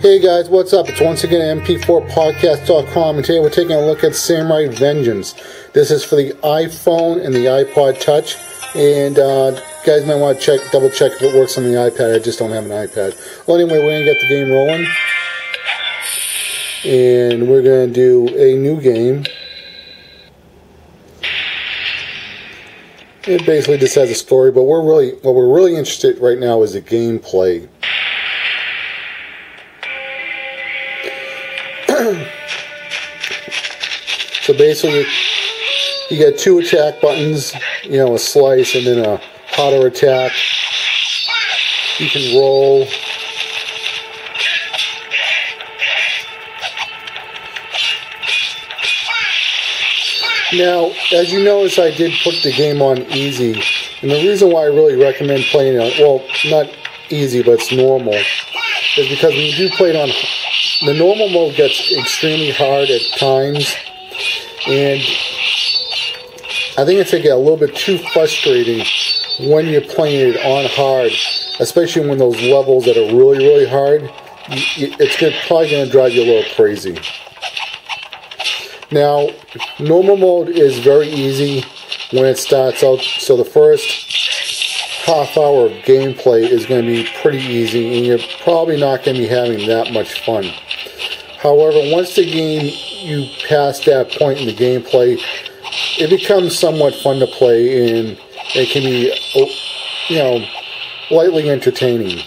Hey guys, what's up? It's once again mp4podcast.com, and today we're taking a look at Samurai Vengeance. This is for the iPhone and the iPod Touch, and guys might want to double check if it works on the iPad. I just don't have an iPad. Well, anyway, we're going to get the game rolling, and we're going to do a new game. It basically just has a story, but what we're really interested right now is the gameplay. So basically, you get two attack buttons, a slice and then a auto attack. You can roll. Now, as you notice, I did put the game on easy, and the reason why I really recommend playing it on, well, not easy, but it's normal, is because when you do play it on, the normal mode gets extremely hard at times, and I think it's going to get a little bit too frustrating when you're playing it on hard, especially when those levels that are really, really hard, it's probably going to drive you a little crazy. Now, normal mode is very easy when it starts out, so the first half hour of gameplay is going to be pretty easy, and you're probably not going to be having that much fun. However, once the game, you pass that point in the gameplay, it becomes somewhat fun to play, and it can be, lightly entertaining.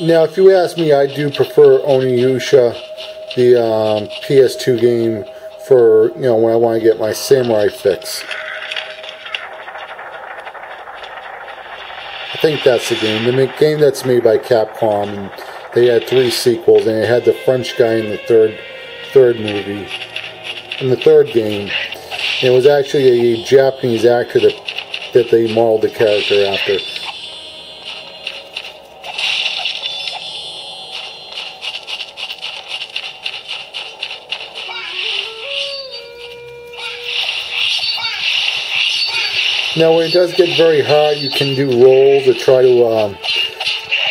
Now, if you ask me, I do prefer Onimusha, the PS2 game, for, when I want to get my samurai fix. I think that's the game. The game that's made by Capcom, and they had 3 sequels, and it had the French guy in the third movie, in the third game. And it was actually a Japanese actor that they modeled the character after. Now, when it does get very hard, you can do rolls to try to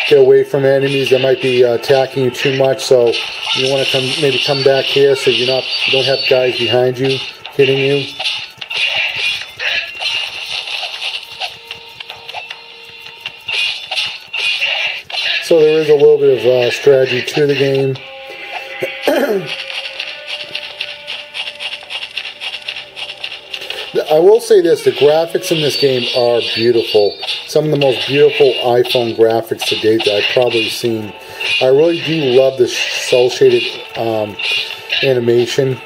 get away from enemies that might be attacking you too much. So you want to maybe come back here so you don't have guys behind you hitting you. So there is a little bit of strategy to the game. I will say this, the graphics in this game are beautiful. Some of the most beautiful iPhone graphics to date that I've probably seen. I really do love the cel-shaded animation.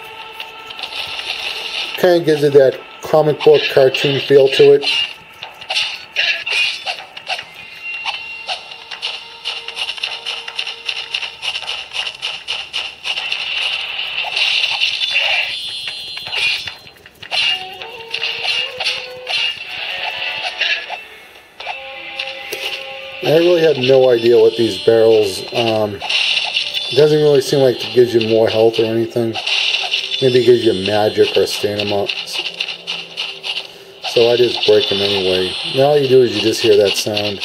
Kind of gives it that comic book cartoon feel to it. I really have no idea what these barrels, it doesn't really seem like it gives you more health or anything. Maybe it gives you magic or stamina. So I just break them anyway. And all you do is you just hear that sound.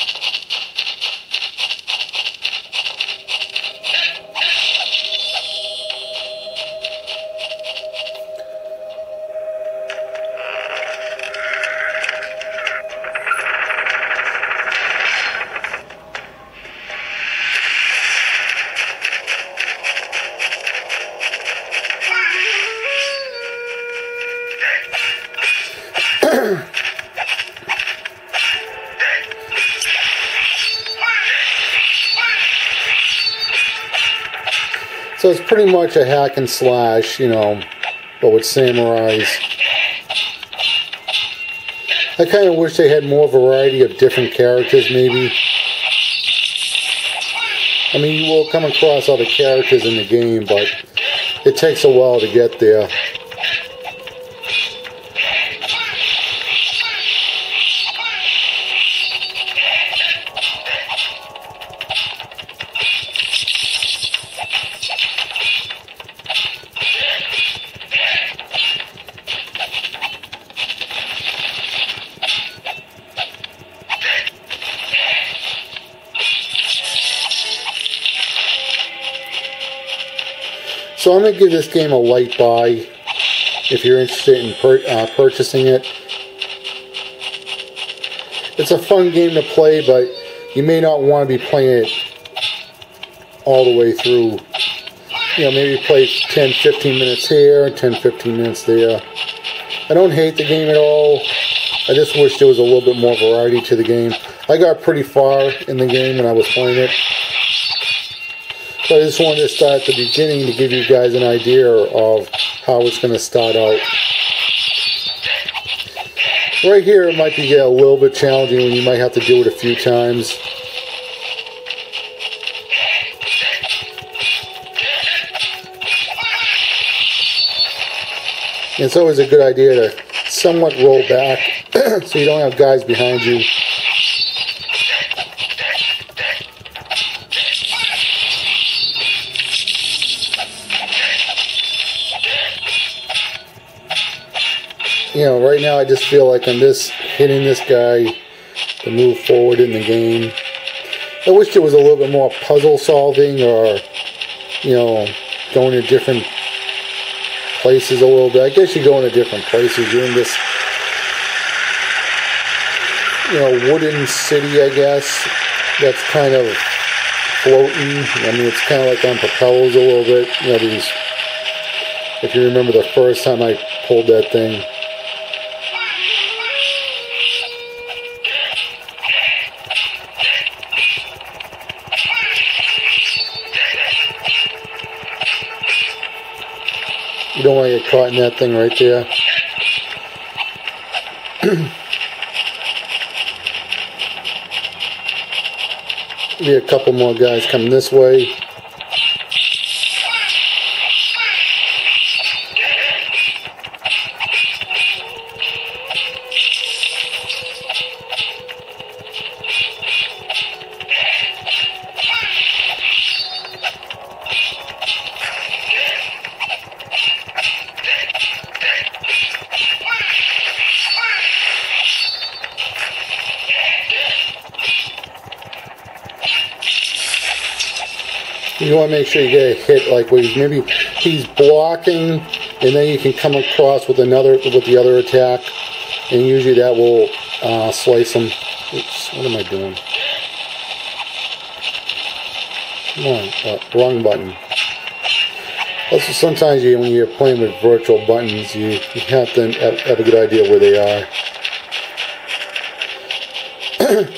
So it's pretty much a hack and slash, but with samurais. I kind of wish they had more variety of different characters, maybe. I mean, you will come across other characters in the game, but it takes a while to get there. So I'm going to give this game a light buy if you're interested in purchasing it. It's a fun game to play, but you may not want to be playing it all the way through. You know, maybe play 10-15 minutes here, 10-15 minutes there. I don't hate the game at all. I just wish there was a little bit more variety to the game. I got pretty far in the game when I was playing it. So I just wanted to start at the beginning to give you guys an idea of how it's going to start out. Right here it might be a little bit challenging and you might have to do it a few times. It's always a good idea to somewhat roll back so you don't have guys behind you. You know, right now I just feel like I'm just hitting this guy to move forward in the game. I wish there was a little bit more puzzle solving, or, you know, going to different places a little bit. I guess you go into different places. You're in this, you know, wooden city, I guess, that's kind of floating. I mean, it's kind of like on propellers a little bit. You know, these, if you remember the first time I pulled that thing. You don't want to get caught in that thing right there. Be a couple more guys coming this way. You want to make sure you get a hit, like where maybe he's blocking, and then you can come across with the other attack, and usually that will slice him. Oops, what am I doing? Come on, wrong button. Also, sometimes when you're playing with virtual buttons, you have to have a good idea where they are.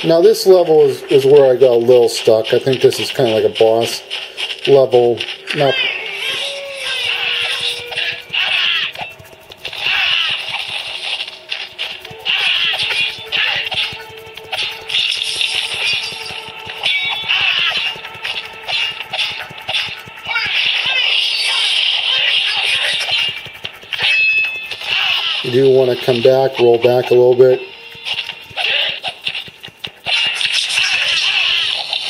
Now this level is where I got a little stuck. I think this is kind of like a boss level. Not you do want to come back, roll back a little bit.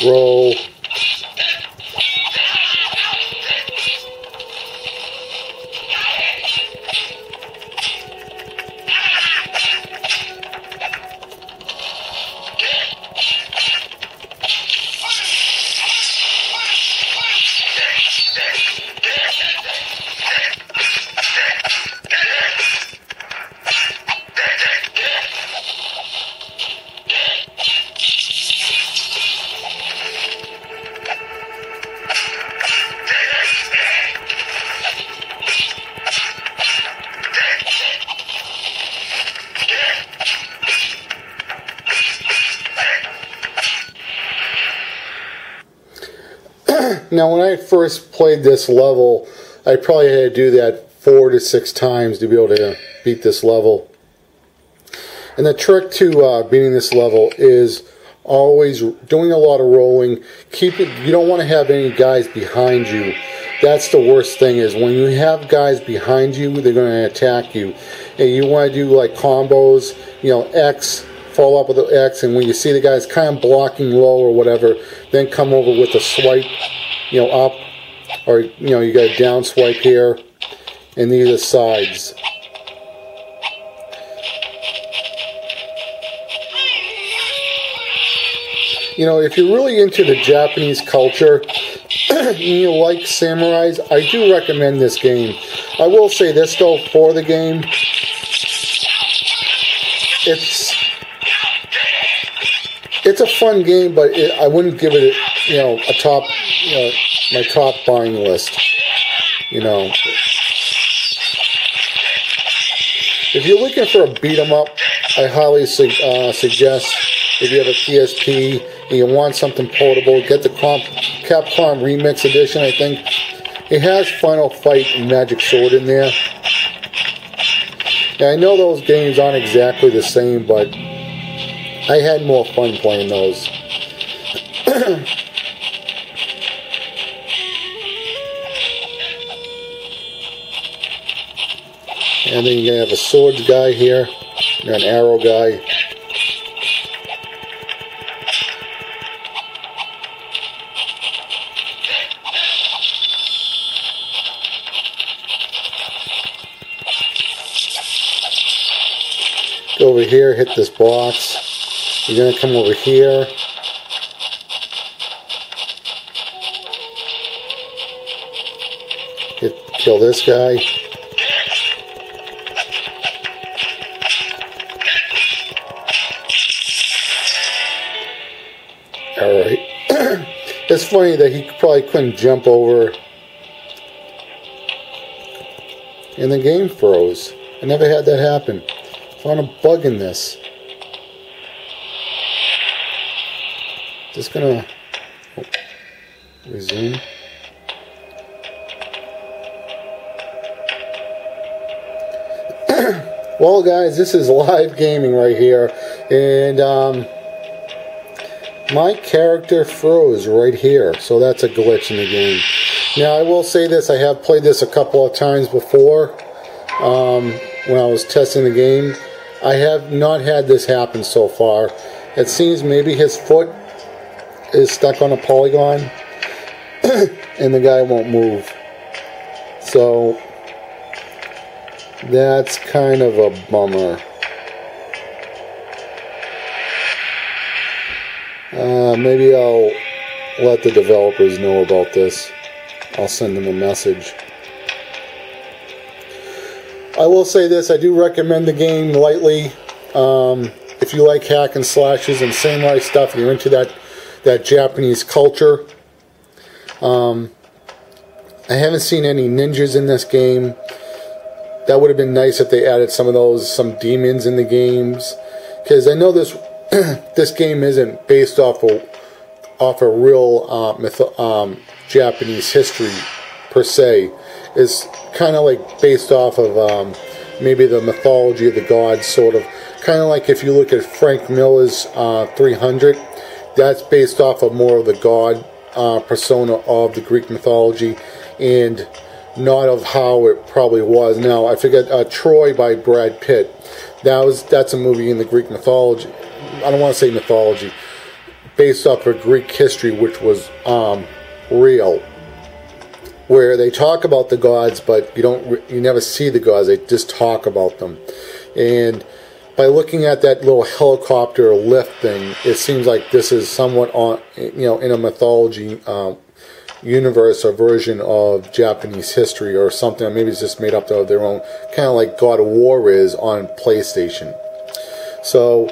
Roll. Now, when I first played this level, I probably had to do that 4 to 6 times to be able to beat this level. And the trick to beating this level is always doing a lot of rolling. You don't want to have any guys behind you. That's the worst thing, is when you have guys behind you, they're going to attack you. And you want to do like combos, you know, X, follow up with the X, and when you see the guys kind of blocking low or whatever, then come over with a swipe, you know, up, or, you know, you got a down swipe here, and these are sides. You know, if you're really into the Japanese culture, you like samurais, I do recommend this game. I will say this though, for the game, it's a fun game, but I wouldn't give it, a top, my top buying list. If you're looking for a beat 'em up, I highly suggest, if you have a PSP and you want something portable, get the Capcom Remix Edition, I think. It has Final Fight and Magic Sword in there. And I know those games aren't exactly the same, but I had more fun playing those. And then you're going to have a swords guy here, and an arrow guy. Go over here, hit this box. You're going to come over here. Kill this guy. Alright. It's funny that he probably couldn't jump over and the game froze. I never had that happen. Found a bug in this. Just gonna resume. Well guys, this is live gaming right here, and my character froze right here, so that's a glitch in the game. Now I will say this, I have played this a couple of times before when I was testing the game. I have not had this happen so far. It seems maybe his foot is stuck on a polygon and the guy won't move. So that's kind of a bummer. Maybe I'll let the developers know about this. I'll send them a message. I will say this, I do recommend the game lightly. If you like hack and slashes and samurai stuff, you're into that Japanese culture. I haven't seen any ninjas in this game. That would have been nice if they added some demons in the games, because I know this this game isn't based off a real Japanese history per se. It's kind of like based off of maybe the mythology of the gods, sort of. Kind of like if you look at Frank Miller's 300, that's based off of more of the god persona of the Greek mythology, and not of how it probably was. Now, I forget, Troy by Brad Pitt. That's a movie in the Greek mythology. I don't want to say mythology. Based off of Greek history, which was real. Where they talk about the gods, but you never see the gods. They just talk about them. And by looking at that little helicopter lift thing, it seems like this is somewhat on, in a mythology universe or version of Japanese history or something. Maybe it's just made up of their own, kind of like God of War is on PlayStation. So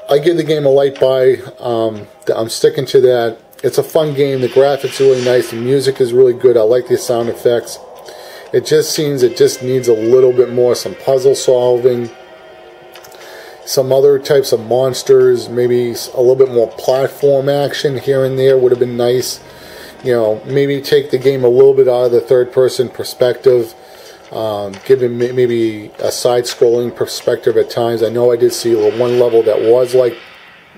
I give the game a light buy. I'm sticking to that. It's a fun game. The graphics are really nice. The music is really good. I like the sound effects. It just seems it just needs a little bit more, some puzzle solving, some other types of monsters, maybe a little bit more platform action here and there would have been nice. Maybe take the game a little bit out of the third-person perspective, give it maybe a side-scrolling perspective at times. I know I did see one level that was like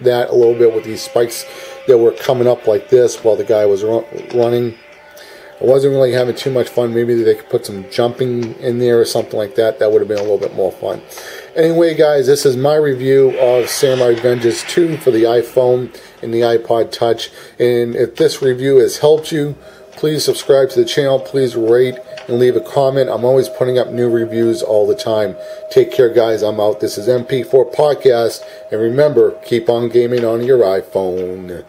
that a little bit with these spikes that were coming up like this while the guy was running. I wasn't really having too much fun. Maybe they could put some jumping in there or something like that. That would have been a little bit more fun. Anyway, guys, this is my review of Samurai Vengeance 2 for the iPhone and the iPod Touch. And if this review has helped you, please subscribe to the channel. Please rate and leave a comment. I'm always putting up new reviews all the time. Take care, guys. I'm out. This is MP4 Podcast. And remember, keep on gaming on your iPhone.